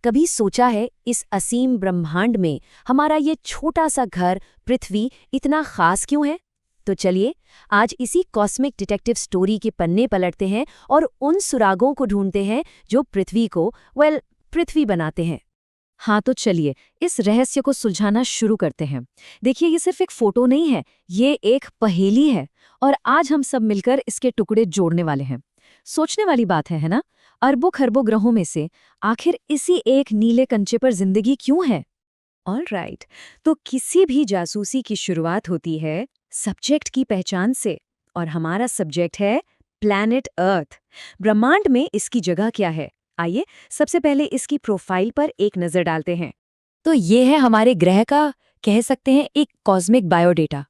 कभी सोचा है इस असीम ब्रह्मांड में हमारा ये छोटा सा घर पृथ्वी इतना खास क्यों है? तो चलिए आज इसी कॉस्मिक डिटेक्टिव स्टोरी के पन्ने पलटते हैं और उन सुरागों को ढूंढते हैं जो पृथ्वी को पृथ्वी बनाते हैं। हाँ तो चलिए इस रहस्य को सुलझाना शुरू करते हैं। देखिए ये सिर्फ एक फोटो नहीं है, ये एक पहेली है और आज हम सब मिलकर इसके टुकड़े जोड़ने वाले हैं। सोचने वाली बात है ना? अरबों खरबों ग्रहों में से आखिर इसी एक नीले कंचे पर जिंदगी क्यों है? ऑलराइट, तो किसी भी जासूसी की शुरुआत होती है सब्जेक्ट की पहचान से, और हमारा सब्जेक्ट है प्लैनेट अर्थ। ब्रह्मांड में इसकी जगह क्या है? आइए सबसे पहले इसकी प्रोफाइल पर एक नजर डालते हैं। तो ये है हमारे ग्रह का, कह सकते हैं, एक कॉस्मिक बायोडेटा।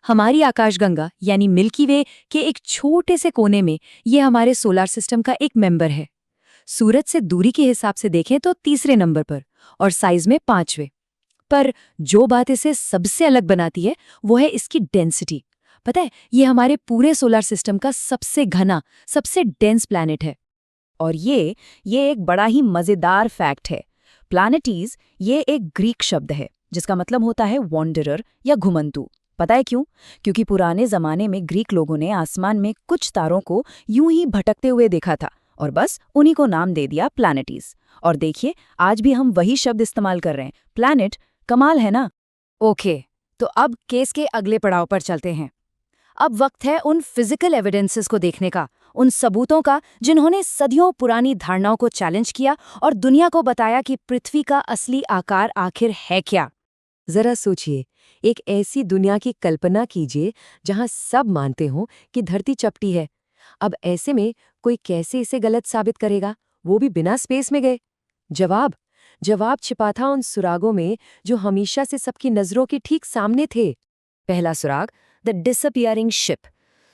हमारी आकाशगंगा यानी मिल्की वे के एक छोटे से कोने में ये हमारे सोलर सिस्टम का एक मेंबर है। सूरज से दूरी के हिसाब से देखें तो तीसरे नंबर पर और साइज में 5वें। पर जो बात इसे सबसे अलग बनाती है वो है इसकी डेंसिटी। पता है, ये हमारे पूरे सोलर सिस्टम का सबसे घना, सबसे डेंस प्लैनेट है। और ये एक बड़ा ही मजेदार फैक्ट है। प्लैनेटीज ये एक ग्रीक शब्द है जिसका मतलब होता है वॉन्डरर या घुमंतु। पता है क्यों? क्योंकि पुराने जमाने में ग्रीक लोगों ने आसमान में कुछ तारों को यूं ही भटकते हुए देखा था और बस उन्हीं को नाम दे दिया प्लैनेटीज। और देखिए आज भी हम वही शब्द इस्तेमाल कर रहे हैं, प्लैनेट। कमाल है ना? ओके, तो अब केस के अगले पड़ाव पर चलते हैं। अब वक्त है उन फिजिकल एविडेंसेस को देखने का, उन सबूतों का जिन्होंने सदियों पुरानी धारणाओं को चैलेंज किया और दुनिया को बताया कि पृथ्वी का असली आकार आखिर है क्या। जरा सोचिए, एक ऐसी दुनिया की कल्पना कीजिए जहां सब मानते हों कि धरती चपटी है। अब ऐसे में कोई कैसे इसे गलत साबित करेगा, वो भी बिना स्पेस में गए? जवाब छिपा था उन सुरागों में जो हमेशा से सबकी नजरों के ठीक सामने थे। पहला सुराग, द डिसअपियरिंग शिप।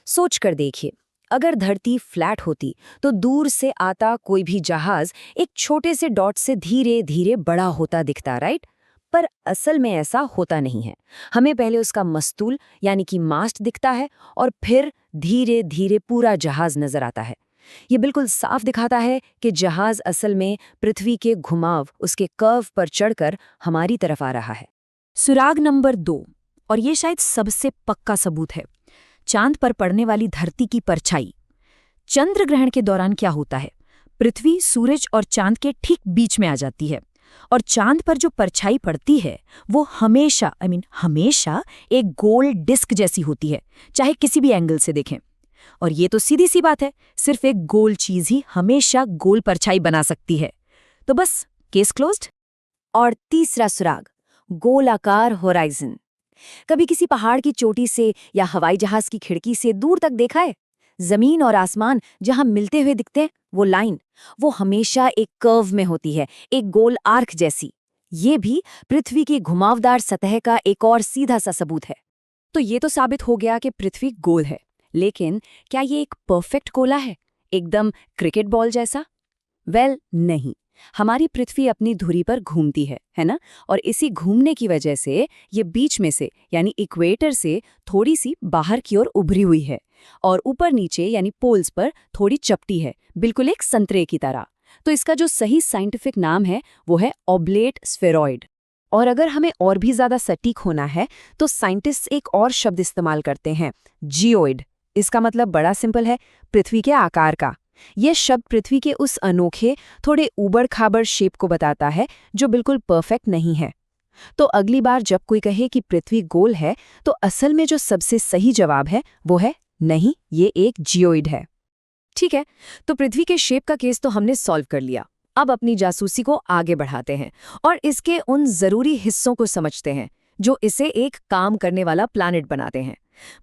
सोच कर देखिए, अगर धरती फ्लैट होती तो दूर से आता कोई भी जहाज एक छोटे से डॉट से धीरे धीरे बड़ा होता दिखता, राइट? पर असल में ऐसा होता नहीं है। हमें पहले उसका मस्तूल यानी कि मास्ट दिखता है और फिर धीरे धीरे पूरा जहाज नजर आता है। ये बिल्कुल साफ दिखाता है कि जहाज असल में पृथ्वी के घुमाव, उसके कर्व पर चढ़कर हमारी तरफ आ रहा है। सुराग नंबर 2, और ये शायद सबसे पक्का सबूत है, चांद पर पड़ने वाली धरती की परछाई। चंद्र ग्रहण के दौरान क्या होता है? पृथ्वी सूरज और चांद के ठीक बीच में आ जाती है और चांद पर जो परछाई पड़ती है वो हमेशा हमेशा एक गोल डिस्क जैसी होती है, चाहे किसी भी एंगल से देखें। और ये तो सीधी सी बात है, सिर्फ एक गोल चीज ही हमेशा गोल परछाई बना सकती है। तो बस केस क्लोज्ड। और तीसरा सुराग, गोलाकार होराइजन। कभी किसी पहाड़ की चोटी से या हवाई जहाज की खिड़की से दूर तक देखा है? जमीन और आसमान जहां मिलते हुए दिखते हैं, वो लाइन, वो हमेशा एक कर्व में होती है, एक गोल आर्क जैसी। ये भी पृथ्वी की घुमावदार सतह का एक और सीधा सा सबूत है। तो ये तो साबित हो गया कि पृथ्वी गोल है, लेकिन क्या ये एक परफेक्ट गोला है, एकदम क्रिकेट बॉल जैसा? नहीं, हमारी पृथ्वी अपनी धुरी पर घूमती है ना? और इसी घूमने की वजह से ये बीच में से यानी इक्वेटर से थोड़ी सी बाहर की ओर उभरी हुई है और ऊपर नीचे यानी पोल्स पर थोड़ी चपटी है, बिल्कुल एक संतरे की तरह। तो इसका जो सही साइंटिफिक नाम है वो है ऑब्लेट स्फेरॉइड। और अगर हमें और भी ज्यादा सटीक होना है तो साइंटिस्ट एक और शब्द इस्तेमाल करते हैं, जियोइड। इसका मतलब बड़ा सिंपल है, पृथ्वी के आकार का। यह शब्द पृथ्वी के उस अनोखे, थोड़े ऊबड़-खाबड़ शेप को बताता है जो बिल्कुल परफेक्ट नहीं है। तो अगली बार जब कोई कहे कि पृथ्वी गोल है, तो असल में जो सबसे सही जवाब है वो है नहीं, ये एक जियोइड है। ठीक है, तो पृथ्वी के शेप का केस तो हमने सॉल्व कर लिया। अब अपनी जासूसी को आगे बढ़ाते हैं और इसके उन जरूरी हिस्सों को समझते हैं जो इसे एक काम करने वाला प्लैनेट बनाते हैं।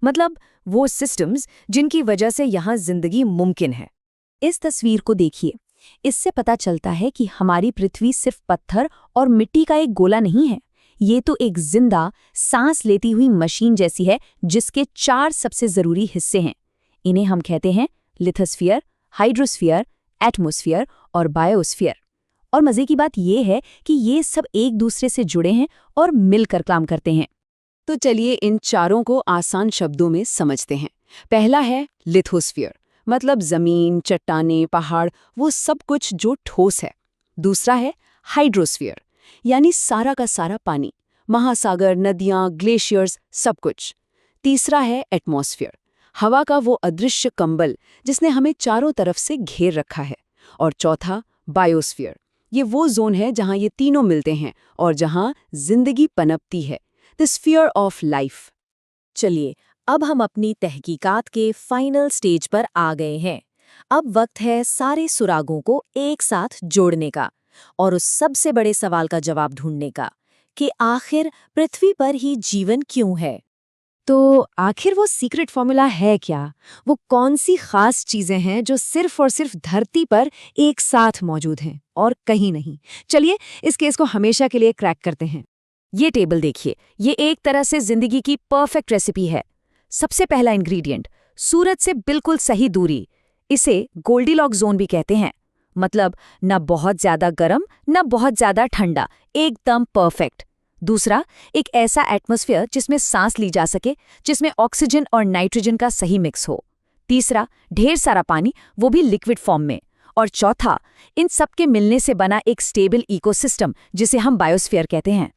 मतलब वो सिस्टम्स जिनकी वजह से यहाँ जिंदगी मुमकिन है। इस तस्वीर को देखिए, इससे पता चलता है कि हमारी पृथ्वी सिर्फ पत्थर और मिट्टी का एक गोला नहीं है। ये तो एक जिंदा, सांस लेती हुई मशीन जैसी है जिसके 4 सबसे जरूरी हिस्से हैं। इन्हें हम कहते हैं लिथोस्फीयर, हाइड्रोस्फीयर, एटमॉस्फेयर और बायोस्फीयर। और मजे की बात यह है कि ये सब एक दूसरे से जुड़े हैं और मिलकर काम करते हैं। तो चलिए इन चारों को आसान शब्दों में समझते हैं। पहला है लिथोस्फीयर, मतलब जमीन, चट्टानें, पहाड़, वो सब कुछ जो ठोस है। दूसरा है हाइड्रोस्फीयर, यानी सारा का सारा पानी, महासागर, नदियाँ, ग्लेशियर्स, सब कुछ। तीसरा है एटमॉस्फेयर, हवा का वो अदृश्य कंबल जिसने हमें चारों तरफ से घेर रखा है। और चौथा बायोस्फीयर, ये वो जोन है जहाँ ये तीनों मिलते हैं और जहाँ जिंदगी पनपती है, द स्फीयर ऑफ लाइफ। चलिए, अब हम अपनी तहकीकात के फाइनल स्टेज पर आ गए हैं। अब वक्त है सारे सुरागों को एक साथ जोड़ने का और उस सबसे बड़े सवाल का जवाब ढूंढने का कि आखिर पृथ्वी पर ही जीवन क्यों है। तो आखिर वो सीक्रेट फॉर्मूला है क्या? वो कौन सी खास चीजें हैं जो सिर्फ और सिर्फ धरती पर एक साथ मौजूद हैं और कहीं नहीं? चलिए, इस केस को हमेशा के लिए क्रैक करते हैं। ये टेबल देखिए, ये एक तरह से जिंदगी की परफेक्ट रेसिपी है। सबसे पहला इंग्रेडिएंट, सूरज से बिल्कुल सही दूरी। इसे गोल्डीलॉक जोन भी कहते हैं। मतलब न बहुत ज्यादा गर्म न बहुत ज्यादा ठंडा, एकदम परफेक्ट। दूसरा, एक ऐसा एटमॉस्फेयर जिसमें सांस ली जा सके, जिसमें ऑक्सीजन और नाइट्रोजन का सही मिक्स हो। तीसरा, ढेर सारा पानी, वो भी लिक्विड फॉर्म में। और चौथा, इन सबके मिलने से बना एक स्टेबल इकोसिस्टम जिसे हम बायोस्फीयर कहते हैं।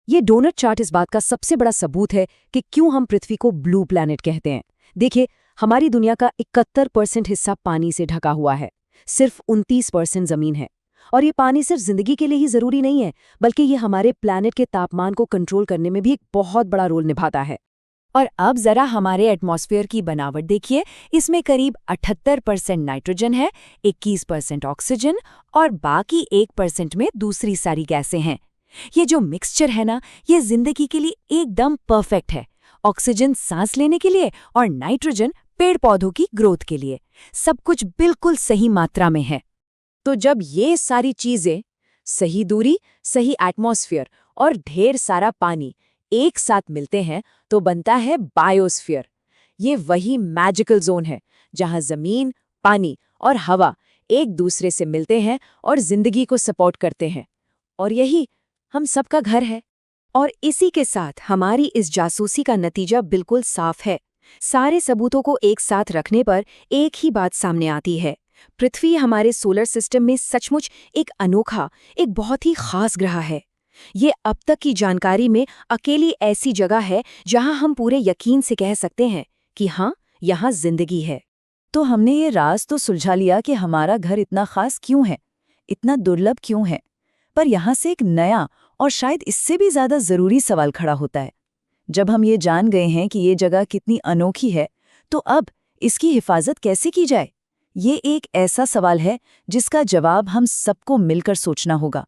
ये डोनट चार्ट इस बात का सबसे बड़ा सबूत है कि क्यों हम पृथ्वी को ब्लू प्लैनेट कहते हैं। देखिए, हमारी दुनिया का 71% हिस्सा पानी से ढका हुआ है, सिर्फ 29% जमीन है। और ये पानी सिर्फ जिंदगी के लिए ही जरूरी नहीं है, बल्कि ये हमारे प्लैनेट के तापमान को कंट्रोल करने में भी एक बहुत बड़ा रोल निभाता है। और अब जरा हमारे एटमॉस्फेयर की बनावट देखिए। इसमें करीब 78% नाइट्रोजन है, 21% ऑक्सीजन और बाकी 1% में दूसरी सारी गैसें हैं। ये जो मिक्सचर है ना, ये जिंदगी के लिए एकदम परफेक्ट है। ऑक्सीजन सांस लेने के लिए और नाइट्रोजन पेड़ पौधों की ग्रोथ के लिए। सब कुछ बिल्कुल सही मात्रा में है। तो जब ये सारी चीजें, सही दूरी, सही एटमॉस्फेयर और ढेर सारा पानी एक साथ मिलते हैं तो बनता है बायोस्फीयर। ये वही मैजिकल जोन है जहां जमीन, पानी और हवा एक दूसरे से मिलते हैं और जिंदगी को सपोर्ट करते हैं। और यही हम सबका घर है। और इसी के साथ हमारी इस जासूसी का नतीजा बिल्कुल साफ है। सारे सबूतों को एक साथ रखने पर एक ही बात सामने आती है। पृथ्वी हमारे सोलर सिस्टम में सचमुच एक अनोखा, एक बहुत ही खास ग्रह है। ये अब तक की जानकारी में अकेली ऐसी जगह है जहां हम पूरे यकीन से कह सकते हैं कि हाँ, यहाँ जिंदगी है। तो हमने ये राज तो सुलझा लिया कि हमारा घर इतना खास क्यों है, इतना दुर्लभ क्यों है। पर यहाँ से एक नया और शायद इससे भी ज्यादा जरूरी सवाल खड़ा होता है। जब हम ये जान गए हैं कि ये जगह कितनी अनोखी है, तो अब इसकी हिफाजत कैसे की जाए? ये एक ऐसा सवाल है जिसका जवाब हम सबको मिलकर सोचना होगा।